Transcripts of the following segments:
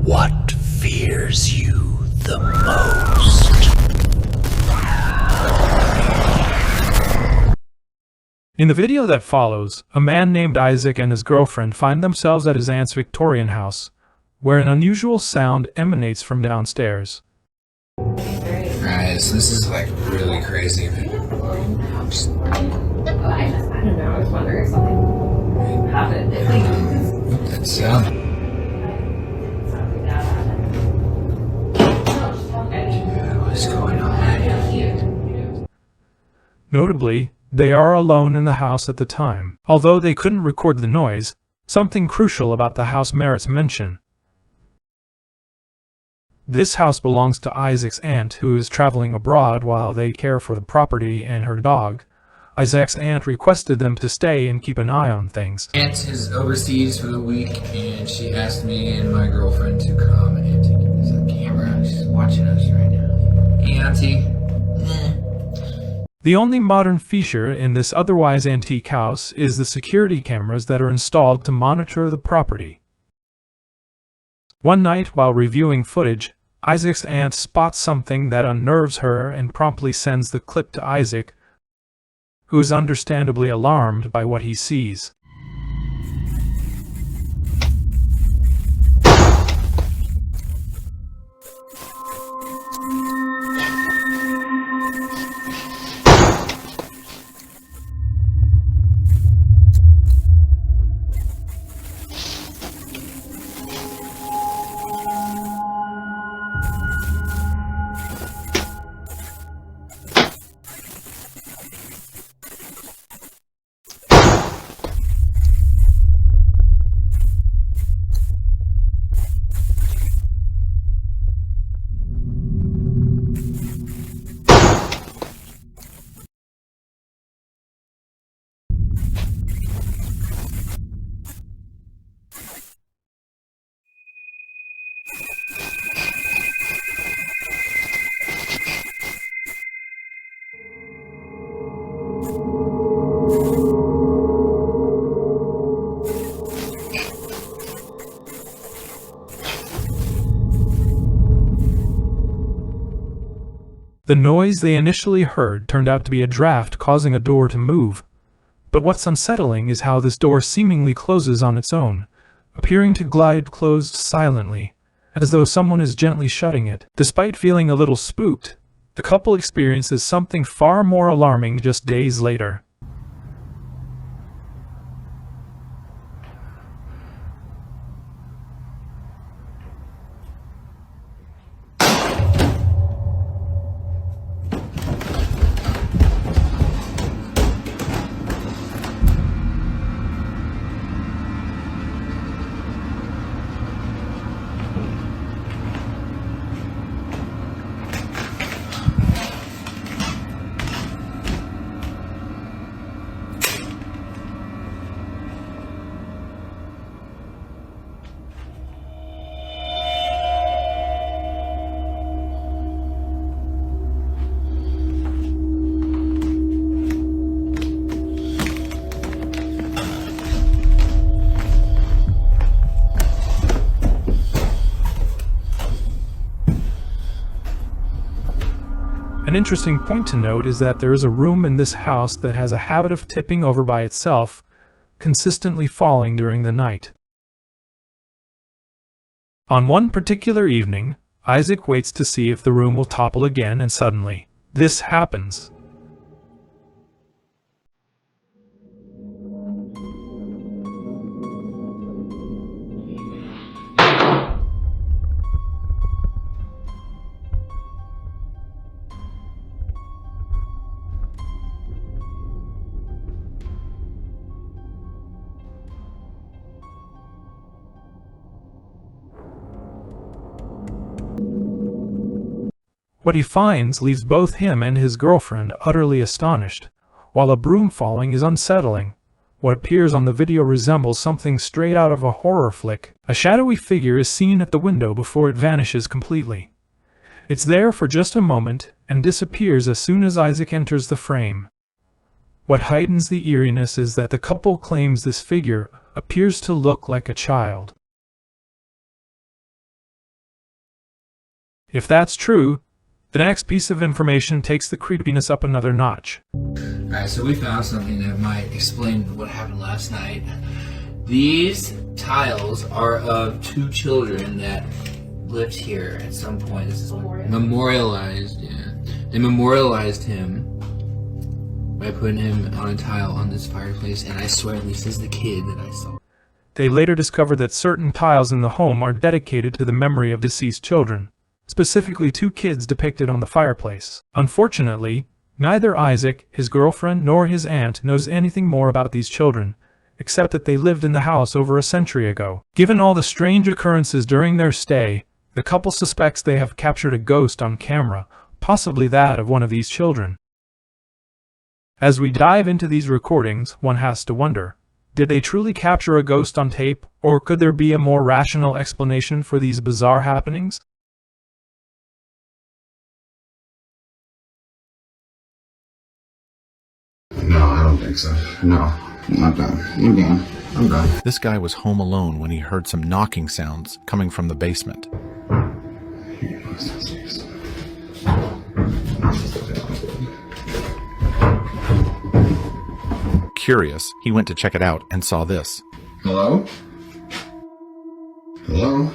What fears you the most? In the video that follows, a man named Isaac and his girlfriend find themselves at his aunt's Victorian house, where an unusual sound emanates from downstairs. Guys, this is like really crazy. I don't know, I was wondering if something happened. That sound. What's going on? Notably, they are alone in the house at the time. Although they couldn't record the noise, something crucial about the house merits mention. This house belongs to Isaac's aunt, who is traveling abroad while they care for the property and her dog. Isaac's aunt requested them to stay and keep an eye on things. Aunt is overseas for the week, and she asked me and my girlfriend to come and take this on camera. She's watching us right now. Auntie. The only modern feature in this otherwise antique house is the security cameras that are installed to monitor the property. One night, while reviewing footage, Isaac's aunt spots something that unnerves her and promptly sends the clip to Isaac, who is understandably alarmed by what he sees. The noise they initially heard turned out to be a draft causing a door to move. But what's unsettling is how this door seemingly closes on its own, appearing to glide closed silently, as though someone is gently shutting it. Despite feeling a little spooked, the couple experiences something far more alarming just days later. An interesting point to note is that there is a room in this house that has a habit of tipping over by itself, consistently falling during the night. On one particular evening, Isaac waits to see if the room will topple again, and suddenly, this happens. What he finds leaves both him and his girlfriend utterly astonished. While a broom falling is unsettling, what appears on the video resembles something straight out of a horror flick. A shadowy figure is seen at the window before it vanishes completely. It's there for just a moment and disappears as soon as Isaac enters the frame. What heightens the eeriness is that the couple claims this figure appears to look like a child. If that's true, the next piece of information takes the creepiness up another notch. Alright, so we found something that might explain what happened last night. These tiles are of two children that lived here at some point. This is memorialized, yeah. They memorialized him by putting him on a tile on this fireplace, and I swear this is the kid that I saw. They later discovered that certain tiles in the home are dedicated to the memory of deceased children, specifically two kids depicted on the fireplace. Unfortunately, neither Isaac, his girlfriend, nor his aunt knows anything more about these children, except that they lived in the house over a century ago. Given all the strange occurrences during their stay, the couple suspects they have captured a ghost on camera, possibly that of one of these children. As we dive into these recordings, one has to wonder, did they truly capture a ghost on tape, or could there be a more rational explanation for these bizarre happenings? No, I don't think so. No, I'm done. I'm done. I'm done. This guy was home alone when he heard some knocking sounds coming from the basement. Curious, he went to check it out and saw this. Hello? Hello?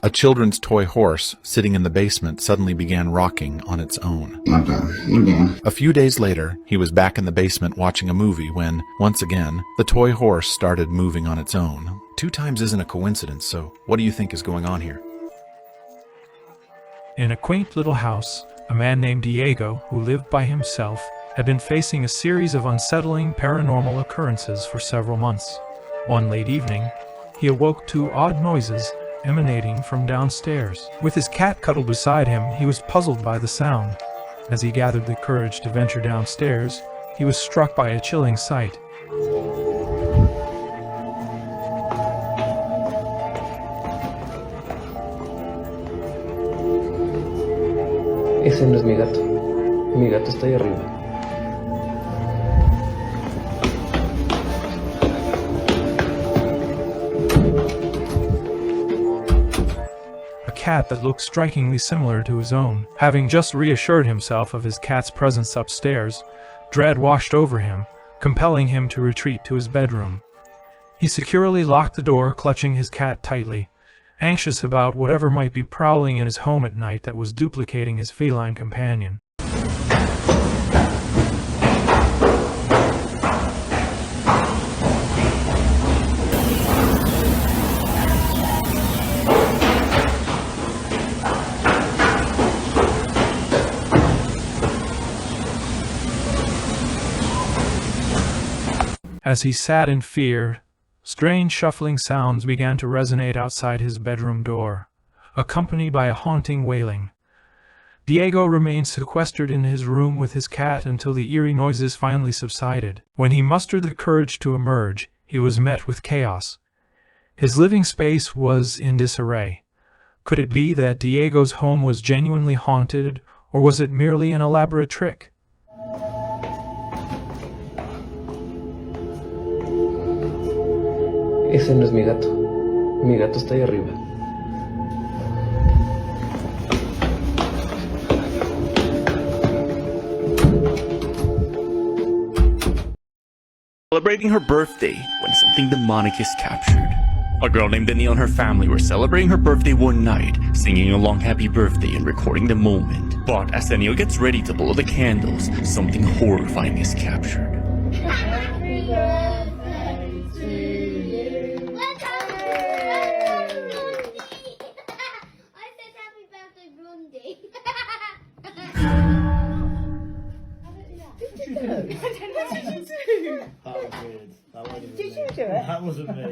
A children's toy horse sitting in the basement suddenly began rocking on its own. I'm done. I'm done. A few days later, he was back in the basement watching a movie when, once again, the toy horse started moving on its own. 2 times isn't a coincidence, so what do you think is going on here? In a quaint little house, a man named Diego, who lived by himself, had been facing a series of unsettling paranormal occurrences for several months. One late evening, he awoke to odd noises emanating from downstairs. With his cat cuddled beside him, he was puzzled by the sound. As he gathered the courage to venture downstairs, he was struck by a chilling sight. Ese no es mi gato. Mi gato está ahí arriba. A cat that looked strikingly similar to his own. Having just reassured himself of his cat's presence upstairs, dread washed over him, compelling him to retreat to his bedroom. He securely locked the door, clutching his cat tightly, anxious about whatever might be prowling in his home at night that was duplicating his feline companion. As he sat in fear, strange shuffling sounds began to resonate outside his bedroom door, accompanied by a haunting wailing. Diego remained sequestered in his room with his cat until the eerie noises finally subsided. When he mustered the courage to emerge, he was met with chaos. His living space was in disarray. Could it be that Diego's home was genuinely haunted, or was it merely an elaborate trick? Ese no es mi gato. Mi gato está ahí arriba. Celebrating her birthday when something demonic is captured. A girl named Danielle and her family were celebrating her birthday one night, singing along happy birthday and recording the moment. But as Danielle gets ready to blow the candles, something horrifying is captured. Happy birthday to you. I said happy birthday, Blondie. Did you do it? That wasn't me.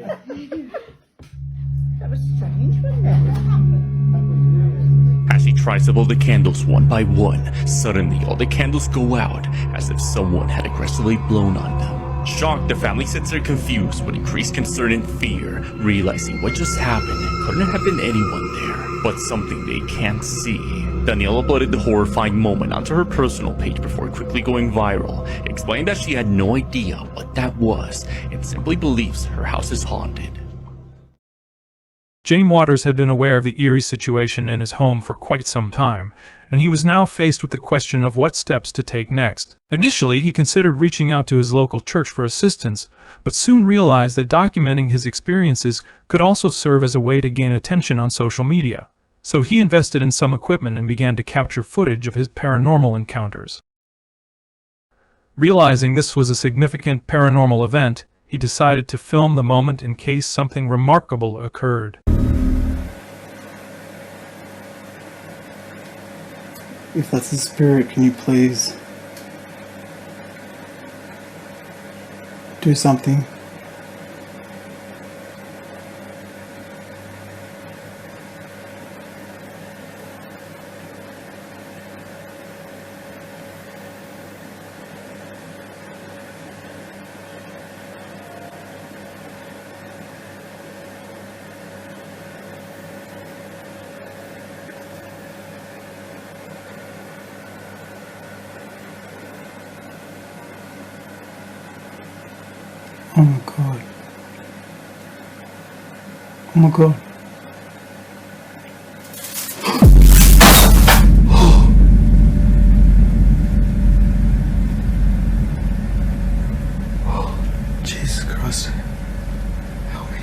That was strange, wasn't it? As he tries to blow the candles one by one, suddenly all the candles go out as if someone had aggressively blown on them. Shocked, the family sits there confused with increased concern and fear, realizing what just happened couldn't have been anyone there, but something they can't see. Danielle uploaded the horrifying moment onto her personal page before quickly going viral, explaining that she had no idea what that was and simply believes her house is haunted. James Waters had been aware of the eerie situation in his home for quite some time, and he was now faced with the question of what steps to take next. Initially, he considered reaching out to his local church for assistance, but soon realized that documenting his experiences could also serve as a way to gain attention on social media. So he invested in some equipment and began to capture footage of his paranormal encounters. Realizing this was a significant paranormal event, he decided to film the moment in case something remarkable occurred. If that's the spirit, can you please do something? Oh my god. Oh my god. Jesus Christ. Help me.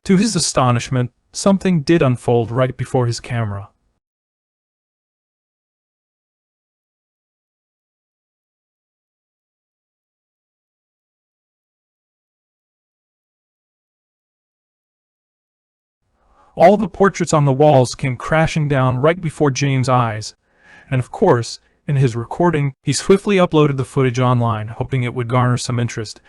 To his astonishment, something did unfold right before his camera. All the portraits on the walls came crashing down right before James' eyes, and of course, in his recording, he swiftly uploaded the footage online, hoping it would garner some interest.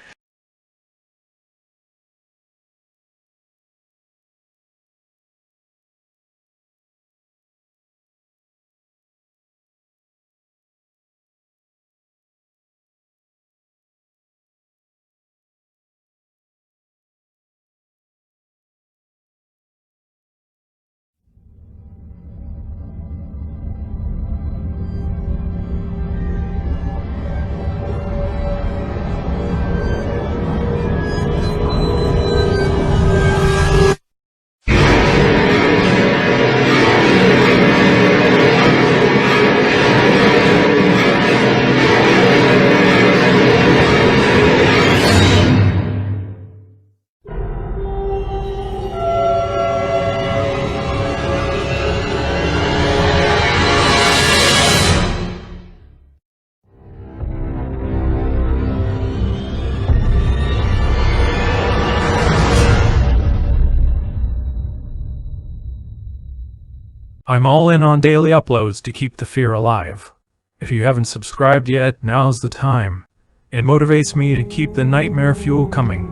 I'm all in on daily uploads to keep the fear alive. If you haven't subscribed yet, now's the time. It motivates me to keep the nightmare fuel coming.